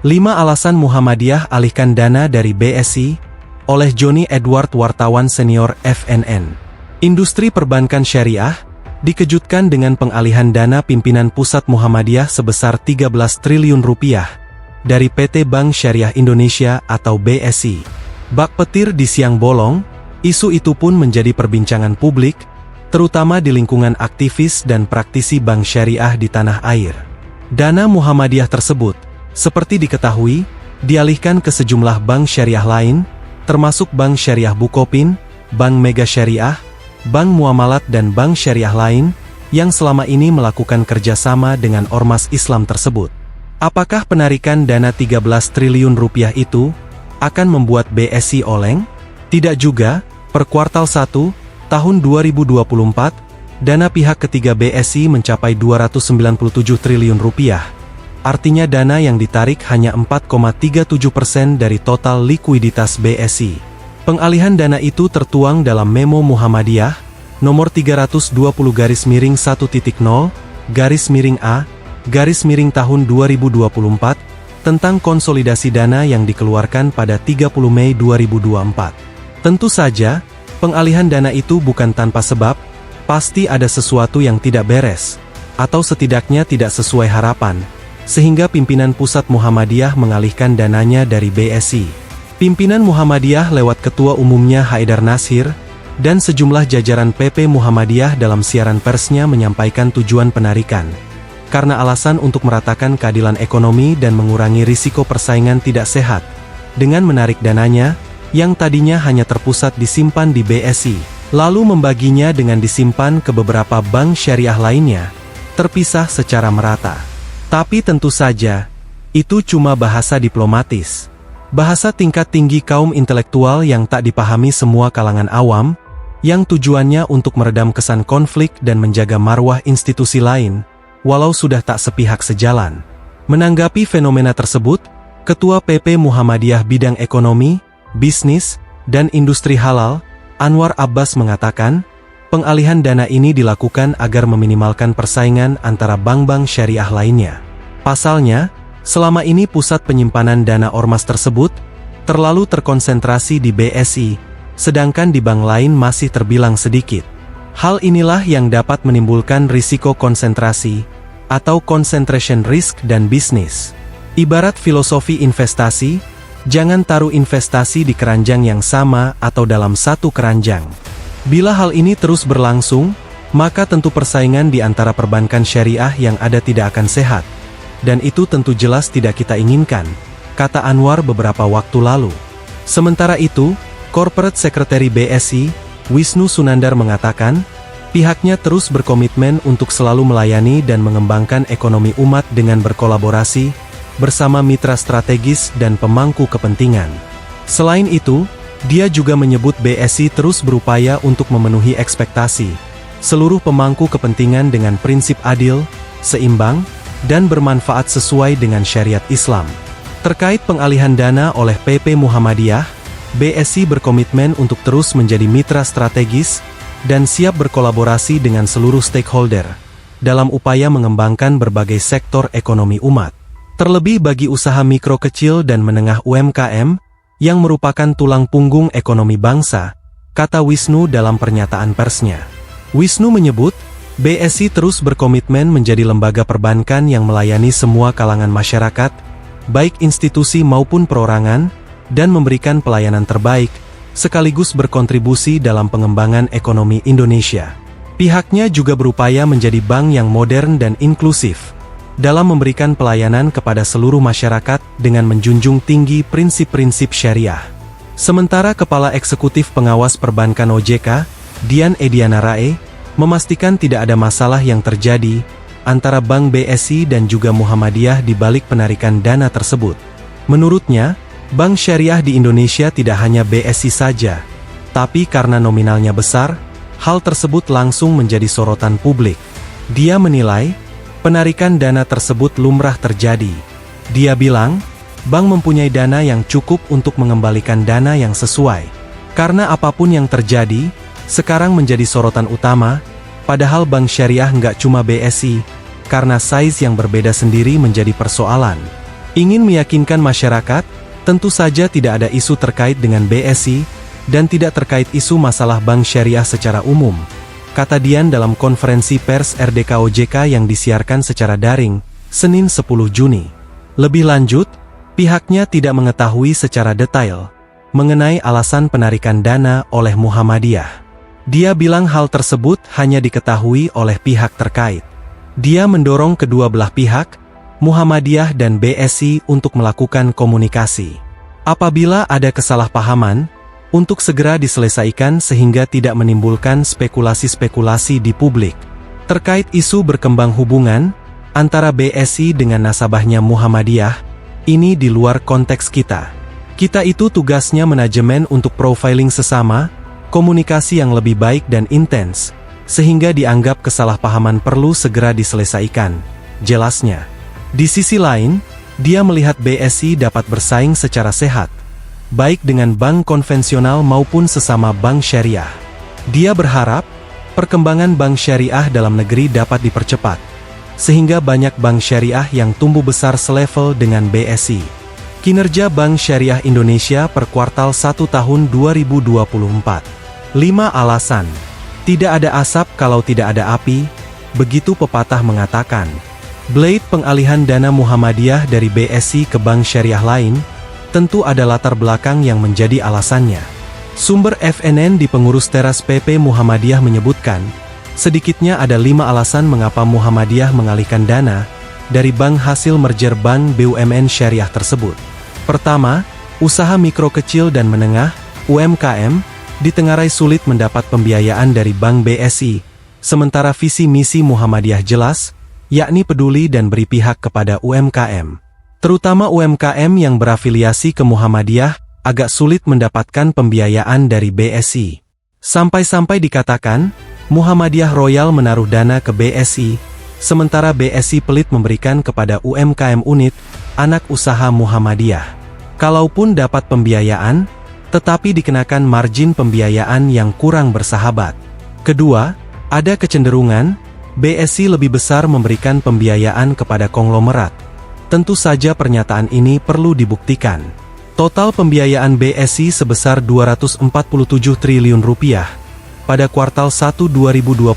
5 alasan Muhammadiyah alihkan dana dari BSI, oleh Joni Edward, wartawan senior FNN. Industri perbankan syariah dikejutkan dengan pengalihan dana pimpinan pusat Muhammadiyah sebesar 13 triliun rupiah dari PT Bank Syariah Indonesia atau BSI. Bak petir di siang bolong, isu itu pun menjadi perbincangan publik, terutama di lingkungan aktivis dan praktisi bank syariah di tanah air. Dana Muhammadiyah tersebut, seperti diketahui, dialihkan ke sejumlah bank syariah lain, termasuk Bank Syariah Bukopin, Bank Mega Syariah, Bank Muamalat dan bank syariah lain, yang selama ini melakukan kerjasama dengan ormas Islam tersebut. Apakah penarikan dana 13 triliun rupiah itu akan membuat BSI oleng? Tidak juga. Per kuartal 1, tahun 2024, dana pihak ketiga BSI mencapai 297 triliun rupiah. Artinya dana yang ditarik hanya 4,37% dari total likuiditas BSI. Pengalihan dana itu tertuang dalam Memo Muhammadiyah, nomor 320-1.0-A, tahun 2024, tentang konsolidasi dana yang dikeluarkan pada 30 Mei 2024. Tentu saja, pengalihan dana itu bukan tanpa sebab, pasti ada sesuatu yang tidak beres, atau setidaknya tidak sesuai harapan, sehingga pimpinan pusat Muhammadiyah mengalihkan dananya dari BSI. Pimpinan Muhammadiyah lewat ketua umumnya Haidar Nasir, dan sejumlah jajaran PP Muhammadiyah dalam siaran persnya menyampaikan tujuan penarikan. Karena alasan untuk meratakan keadilan ekonomi dan mengurangi risiko persaingan tidak sehat, dengan menarik dananya, yang tadinya hanya terpusat disimpan di BSI, lalu membaginya dengan disimpan ke beberapa bank syariah lainnya, terpisah secara merata. Tapi tentu saja, itu cuma bahasa diplomatis. Bahasa tingkat tinggi kaum intelektual yang tak dipahami semua kalangan awam, yang tujuannya untuk meredam kesan konflik dan menjaga marwah institusi lain, walau sudah tak sepihak sejalan. Menanggapi fenomena tersebut, Ketua PP Muhammadiyah Bidang Ekonomi, Bisnis, dan Industri Halal, Anwar Abbas mengatakan, pengalihan dana ini dilakukan agar meminimalkan persaingan antara bank-bank syariah lainnya. Pasalnya, selama ini pusat penyimpanan dana ormas tersebut terlalu terkonsentrasi di BSI, sedangkan di bank lain masih terbilang sedikit. Hal inilah yang dapat menimbulkan risiko konsentrasi, atau concentration risk dan bisnis. Ibarat filosofi investasi, jangan taruh investasi di keranjang yang sama atau dalam satu keranjang. Bila hal ini terus berlangsung, maka tentu persaingan di antara perbankan syariah yang ada tidak akan sehat. Dan itu tentu jelas tidak kita inginkan, kata Anwar beberapa waktu lalu. Sementara itu, Corporate Secretary BSI, Wisnu Sunandar mengatakan, pihaknya terus berkomitmen untuk selalu melayani dan mengembangkan ekonomi umat dengan berkolaborasi bersama mitra strategis dan pemangku kepentingan. Selain itu, dia juga menyebut BSI terus berupaya untuk memenuhi ekspektasi seluruh pemangku kepentingan dengan prinsip adil, seimbang, dan bermanfaat sesuai dengan syariat Islam. Terkait pengalihan dana oleh PP Muhammadiyah, BSI berkomitmen untuk terus menjadi mitra strategis dan siap berkolaborasi dengan seluruh stakeholder dalam upaya mengembangkan berbagai sektor ekonomi umat. Terlebih bagi usaha mikro kecil dan menengah UMKM, yang merupakan tulang punggung ekonomi bangsa, kata Wisnu dalam pernyataan persnya. Wisnu menyebut, BSI terus berkomitmen menjadi lembaga perbankan yang melayani semua kalangan masyarakat, baik institusi maupun perorangan, dan memberikan pelayanan terbaik, sekaligus berkontribusi dalam pengembangan ekonomi Indonesia. Pihaknya juga berupaya menjadi bank yang modern dan inklusif, dalam memberikan pelayanan kepada seluruh masyarakat dengan menjunjung tinggi prinsip-prinsip syariah. Sementara Kepala Eksekutif Pengawas Perbankan OJK, Dian Ediana Rae, memastikan tidak ada masalah yang terjadi antara Bank BSI dan juga Muhammadiyah di balik penarikan dana tersebut. Menurutnya, bank syariah di Indonesia tidak hanya BSI saja, tapi karena nominalnya besar, hal tersebut langsung menjadi sorotan publik. Dia menilai, penarikan dana tersebut lumrah terjadi. Dia bilang, bank mempunyai dana yang cukup untuk mengembalikan dana yang sesuai. Karena apapun yang terjadi, sekarang menjadi sorotan utama, padahal bank syariah nggak cuma BSI, karena size yang berbeda sendiri menjadi persoalan. Ingin meyakinkan masyarakat, tentu saja tidak ada isu terkait dengan BSI, dan tidak terkait isu masalah bank syariah secara umum, kata Dian dalam konferensi pers RDKOJK yang disiarkan secara daring, Senin 10 Juni. Lebih lanjut, pihaknya tidak mengetahui secara detail mengenai alasan penarikan dana oleh Muhammadiyah. Dia bilang hal tersebut hanya diketahui oleh pihak terkait. Dia mendorong kedua belah pihak, Muhammadiyah dan BSI untuk melakukan komunikasi. Apabila ada kesalahpahaman, untuk segera diselesaikan sehingga tidak menimbulkan spekulasi-spekulasi di publik. Terkait isu berkembang hubungan antara BSI dengan nasabahnya Muhammadiyah, ini di luar konteks kita. Kita itu tugasnya manajemen untuk profiling sesama, komunikasi yang lebih baik dan intens, sehingga dianggap kesalahpahaman perlu segera diselesaikan, jelasnya. Di sisi lain, dia melihat BSI dapat bersaing secara sehat, baik dengan bank konvensional maupun sesama bank syariah. Dia berharap, perkembangan bank syariah dalam negeri dapat dipercepat, sehingga banyak bank syariah yang tumbuh besar selevel dengan BSI. Kinerja Bank Syariah Indonesia per kuartal 1 tahun 2024. 5 alasan. Tidak ada asap kalau tidak ada api, begitu pepatah mengatakan. Blade pengalihan dana Muhammadiyah dari BSI ke bank syariah lain, tentu ada latar belakang yang menjadi alasannya. Sumber FNN di pengurus teras PP Muhammadiyah menyebutkan, sedikitnya ada 5 alasan mengapa Muhammadiyah mengalihkan dana dari bank hasil merger bank BUMN syariah tersebut. Pertama, usaha mikro kecil dan menengah, UMKM, ditengarai sulit mendapat pembiayaan dari bank BSI, sementara visi misi Muhammadiyah jelas, yakni peduli dan beri pihak kepada UMKM. Terutama UMKM yang berafiliasi ke Muhammadiyah, agak sulit mendapatkan pembiayaan dari BSI. Sampai-sampai dikatakan, Muhammadiyah Royal menaruh dana ke BSI, sementara BSI pelit memberikan kepada UMKM unit, anak usaha Muhammadiyah. Kalaupun dapat pembiayaan, tetapi dikenakan margin pembiayaan yang kurang bersahabat. Kedua, ada kecenderungan, BSI lebih besar memberikan pembiayaan kepada konglomerat. Tentu saja pernyataan ini perlu dibuktikan. Total pembiayaan BSI sebesar Rp247 triliun pada kuartal 1 2024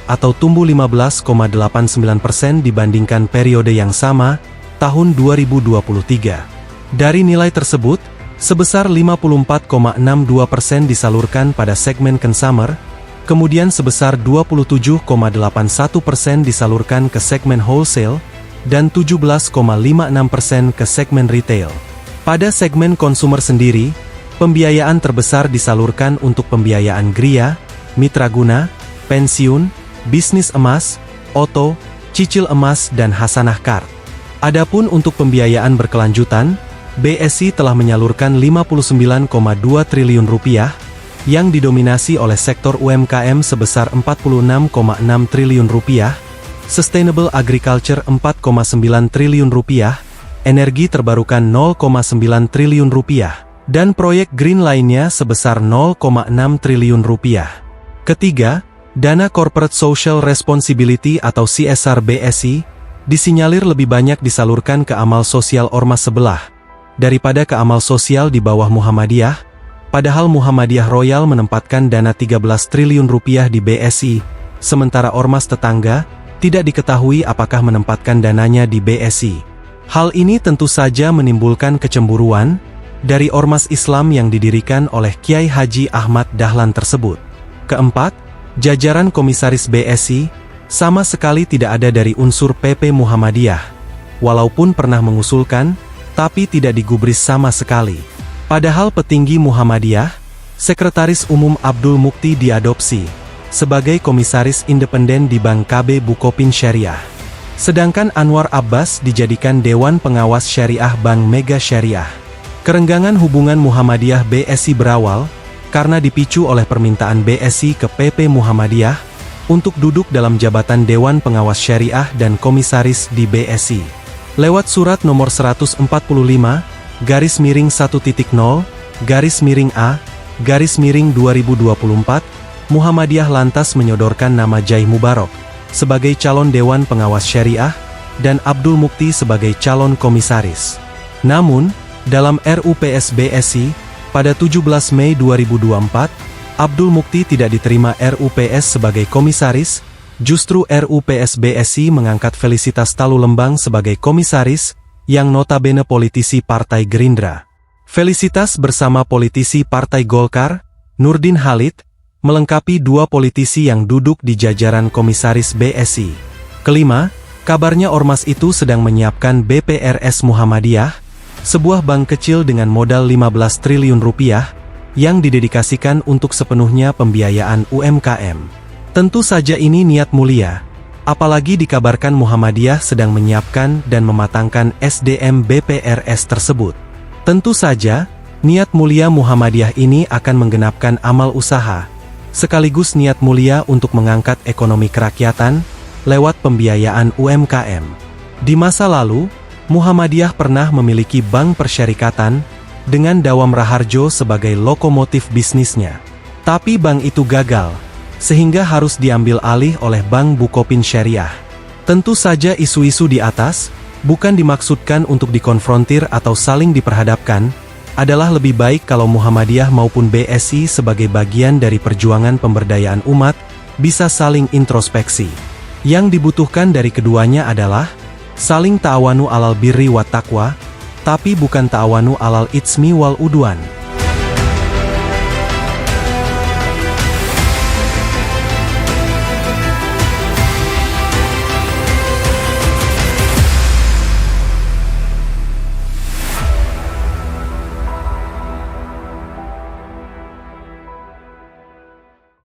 atau tumbuh 15,89% dibandingkan periode yang sama, tahun 2023. Dari nilai tersebut, sebesar 54,62% disalurkan pada segmen consumer, kemudian sebesar 27,81% disalurkan ke segmen wholesale, dan 17,56% ke segmen retail. Pada segmen konsumer sendiri, pembiayaan terbesar disalurkan untuk pembiayaan Gria, Mitraguna, pensiun, bisnis emas, oto, cicil emas dan Hasanah Card. Adapun untuk pembiayaan berkelanjutan, BSI telah menyalurkan Rp59,2 triliun yang didominasi oleh sektor UMKM sebesar Rp46,6 triliun, Sustainable Agriculture Rp4,9 triliun, energi terbarukan Rp0,9 triliun, dan proyek green lainnya sebesar Rp0,6 triliun. Ketiga, dana Corporate Social Responsibility atau CSR BSI, disinyalir lebih banyak disalurkan ke amal sosial ormas sebelah, daripada ke amal sosial di bawah Muhammadiyah. Padahal Muhammadiyah Royal menempatkan dana Rp13 triliun di BSI, sementara ormas tetangga, tidak diketahui apakah menempatkan dananya di BSI. Hal ini tentu saja menimbulkan kecemburuan, dari ormas Islam yang didirikan oleh Kiai Haji Ahmad Dahlan tersebut. Keempat, jajaran komisaris BSI, sama sekali tidak ada dari unsur PP Muhammadiyah. Walaupun pernah mengusulkan, tapi tidak digubris sama sekali. Padahal petinggi Muhammadiyah, Sekretaris Umum Abdul Mukti diadopsi sebagai komisaris independen di Bank KB Bukopin Syariah. Sedangkan Anwar Abbas dijadikan Dewan Pengawas Syariah Bank Mega Syariah. Kerenggangan hubungan Muhammadiyah BSI berawal karena dipicu oleh permintaan BSI ke PP Muhammadiyah untuk duduk dalam jabatan Dewan Pengawas Syariah dan Komisaris di BSI. Lewat surat nomor 145-10-A-2024, Muhammadiyah lantas menyodorkan nama Jai Mubarak sebagai calon Dewan Pengawas Syariah, dan Abdul Mukti sebagai calon komisaris. Namun, dalam RUU PSBSI, pada 17 Mei 2024, Abdul Mukti tidak diterima RUU PS sebagai komisaris, justru RUU PSBSI mengangkat Felicitas Talulembang sebagai komisaris, yang notabene politisi Partai Gerindra. Felicitas bersama politisi Partai Golkar, Nurdin Halid, melengkapi dua politisi yang duduk di jajaran komisaris BSI. Kelima, kabarnya ormas itu sedang menyiapkan BPRS Muhammadiyah, sebuah bank kecil dengan modal 15 triliun rupiah, yang didedikasikan untuk sepenuhnya pembiayaan UMKM. Tentu saja ini niat mulia, apalagi dikabarkan Muhammadiyah sedang menyiapkan dan mematangkan SDM BPRS tersebut. Tentu saja, niat mulia Muhammadiyah ini akan menggenapkan amal usaha, sekaligus niat mulia untuk mengangkat ekonomi kerakyatan, lewat pembiayaan UMKM. Di masa lalu, Muhammadiyah pernah memiliki bank persyarikatan, dengan Dawam Raharjo sebagai lokomotif bisnisnya. Tapi bank itu gagal, sehingga harus diambil alih oleh Bank Bukopin Syariah. Tentu saja isu-isu di atas, bukan dimaksudkan untuk dikonfrontir atau saling diperhadapkan, adalah lebih baik kalau Muhammadiyah maupun BSI sebagai bagian dari perjuangan pemberdayaan umat, bisa saling introspeksi. Yang dibutuhkan dari keduanya adalah, saling ta'awanu alal birri wat taqwa, tapi bukan ta'awanu alal itsmi wal udwan.